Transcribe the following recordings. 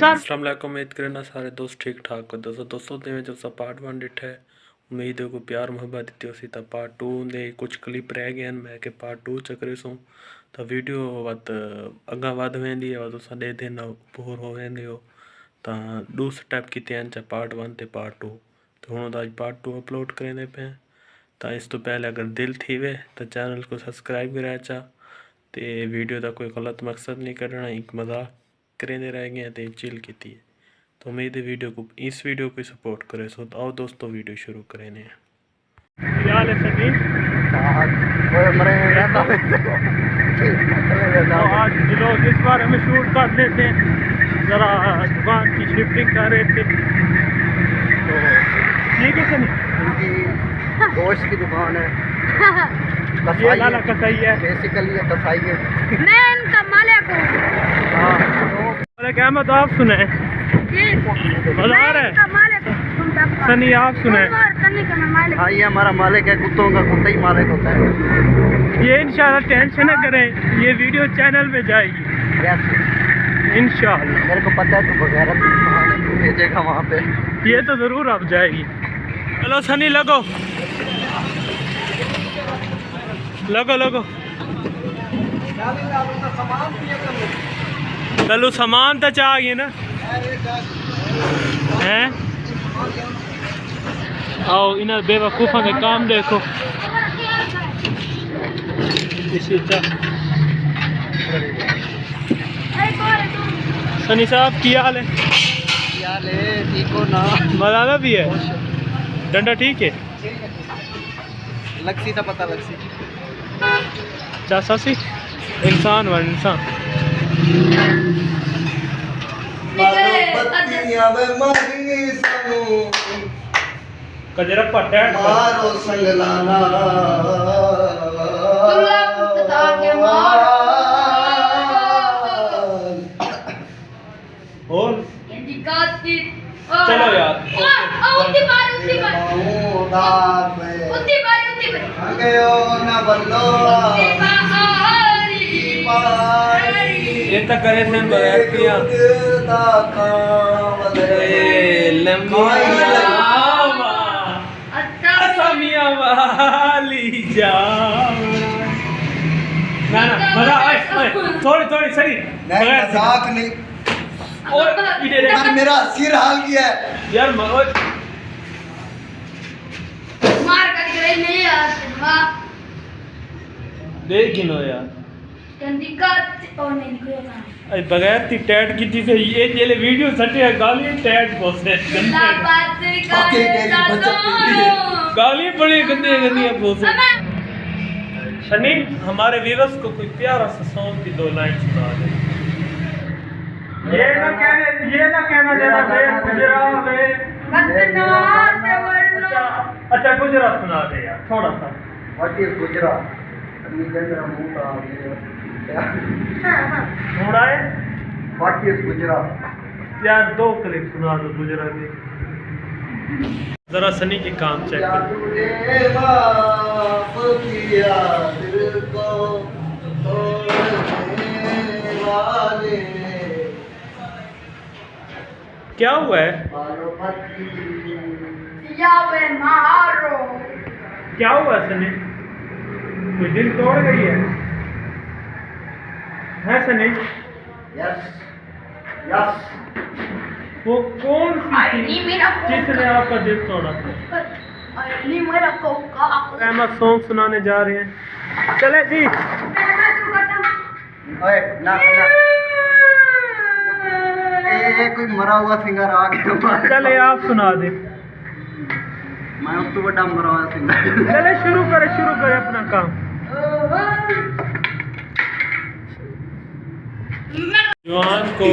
अस्सलाम वालेकुम। उम्मीद करना सारे दोस्त ठीक ठाक हो। दोस्तों ने जो सा पार्ट 1 डिठा है, उम्मीद है को प्यार मुहब्बत दी उसी ता पार्ट 2 दे कुछ क्लिप रह गए मैं के पार्ट 2 चक्रे सो तो वीडियो वत अगा वध वेंदी है तुसा दे दिन बोर हो वेंदे हो ता दो स्टेप किते हैं चा पार्ट 1 ते पार्ट 2 तो हुण अज पार्ट 2 अपलोड करेंदे पे तो इस तो पहले अगर दिल थी वे तो चैनल को सब्सक्राइब करा चा ते वीडियो का कोई गलत मकसद नहीं करना, एक मजाक करेंदे रह गए तो चिल की है तो उम्मीद है वीडियो को इस वीडियो को सपोर्ट करे सो तो आओ दोस्तों वीडियो शुरू करें। आज लोग इस बार हमें शूट कर लेते हैं, ज़रा दुकान की शिफ्टिंग कर रहे थे तो ठीक है सनी, गोश्त की दुकान है ये लाला कसाई है बेसिकली कसाई है। मैं इनका मालिक हूँ। अहमद आप सुने बाजार है सनी आप सुने। हाँ ये हमारा मालिक है, कुत्तों का कुत्ता ही मालिक होता है। ये इंशाल्लाह टेंशन न करें, ये वीडियो चैनल में जाएगी इंशाल्लाह। मेरे को पता है तू बगैर भेजेगा वहाँ पे, ये तो ज़रूर अब जाएगी। चलो सनी लगो लगो लगो चलो सामान तो चाहिए ना हैं। आओ इन बेवकूफ़ा के काम देखो। सनी साहब की हाल है? ठीक हो ना? मलाना भी है, डंडा ठीक है, लक्सी था पता लक्सी चासा सी इंसान व इंसान कजरा पट्टा मारो संग लाना और चलो यार ये तक करे थे बगैर किया मियाँ वाली जाओ ना ना मजा आए थोड़ी थोड़ी सही मजाक नहीं और यार मेरा सिर हाल किया है यार मार कर गई नहीं यार देख गिनो यार बगैर ती टैट की थी से ये जेले वीडियो सटे गाली टैट बोसे गाली बड़ी गंदी गंदी बोसे। सनी हमारे व्यूअर्स को कोई प्यारा सा सॉन्ग की 2 लाइन सुना दे। ये ना कहना देना अच्छा गुजरात सुना दे यार थोड़ा सा। What is Gujarat? थोड़ा है व्हाट इज गुजरात? यार 2 क्लिप सुना दो गुजराती, जरा सनी के काम चेक कर। क्या हुआ है? क्या हुआ सनी? कोई दिल तोड़ गई है सनी? Yes yes. वो कौन सी थी जिसने आपका दिल तोड़ा था? अहमद सॉन्ग सुनाने जा रहे हैं, चले जी। ओए ना ना ये कोई मरा हुआ सिंगर आ गया। चले आप सुना दे। मैं उस तो बड़ा मरा हुआ सिंगर। चले शुरू करे अपना काम। जवान को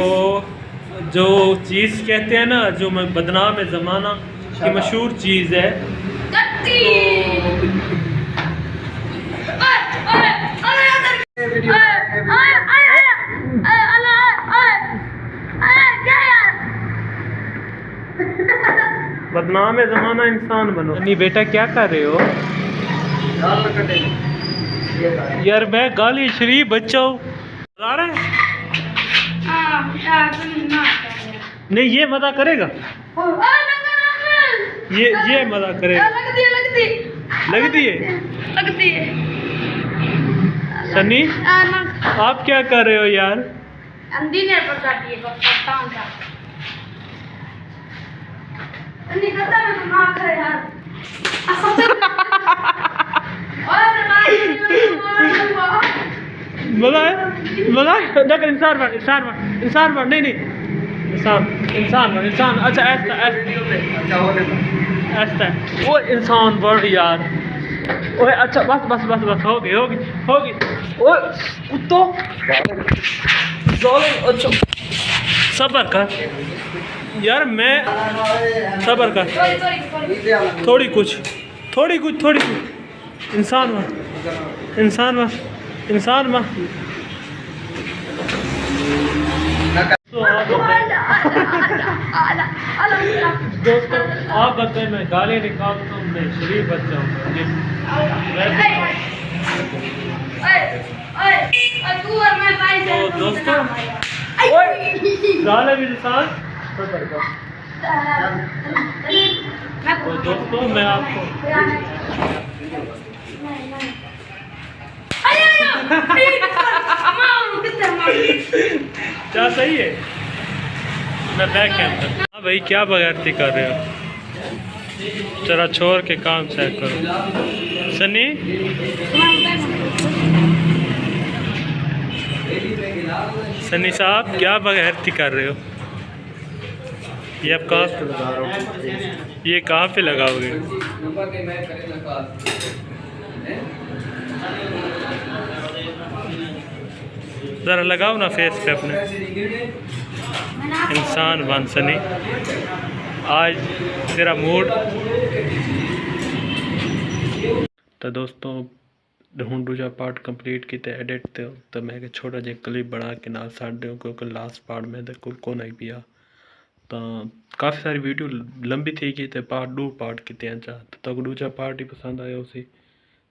जो चीज़ कहते हैं ना, जो बदनाम है ज़माना की मशहूर चीज़ है बदनाम है ज़माना, इंसान बनो। नहीं बेटा क्या कर रहे हो यार? मैं गाली शरीफ बच्चा हूँ। आ रहा है? नहीं ये मजा करेगा, ये मजा करेगा। लगती है सनी, आप क्या कर रहे हो यार? मजा है, मजा है। लेकिन इंसान बन, नहीं नहीं, इंसान। अच्छा ऐसा वो इंसान बन यार। ओए अच्छा बस हो गई। ओए कुत्तो अच्छा सबर कर यार, मैं सबर कर। थोड़ी कुछ इंसान बन। तो दोस्तों आप बताएं, मैं गाली निकालता हूँ, मैं शरीफ बच्चा हूँ। तो दोस्तों गाले भी इंसान। तो दोस्तों मैं आपको क्या सही है? मैं बैक कैमरा। हाँ भाई क्या बगैरती कर रहे हो? जरा छोड़ के काम चेक करो। सनी साहब क्या बगैरती कर रहे हो? ये आप कहाँ पे लगा रहे हो? ये कहाँ पे लगाओगे? ज़रा लगाओ ना फेस पे अपने। इंसान बन सनी, आज तेरा मूड। तो दोस्तों हूँ दूजा पार्ट कंप्लीट किया एडिट तो मैं छोटा जिहा क्लिप बना के नाल छड्ड दिओ, क्योंकि लास्ट पार्ट में तो को नहीं पिया। तो काफ़ी सारी वीडियो लंबी थी गई, तो पार्ट 2 पार्ट किते हैं चाह तो दूजा पार्ट ही पसंद आया उसी।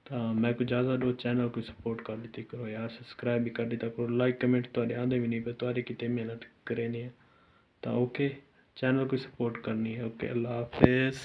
तो मैं को ज़्यादा दो चैनल को सपोर्ट कर दी करो यार, सब्सक्राइब भी कर दी करो, लाइक कमेंट तो आते भी नहीं पे तुम्हारी कितने मेहनत करे नहीं है। तो ओके चैनल को सपोर्ट करनी है। ओके अल्लाह हाफिज़।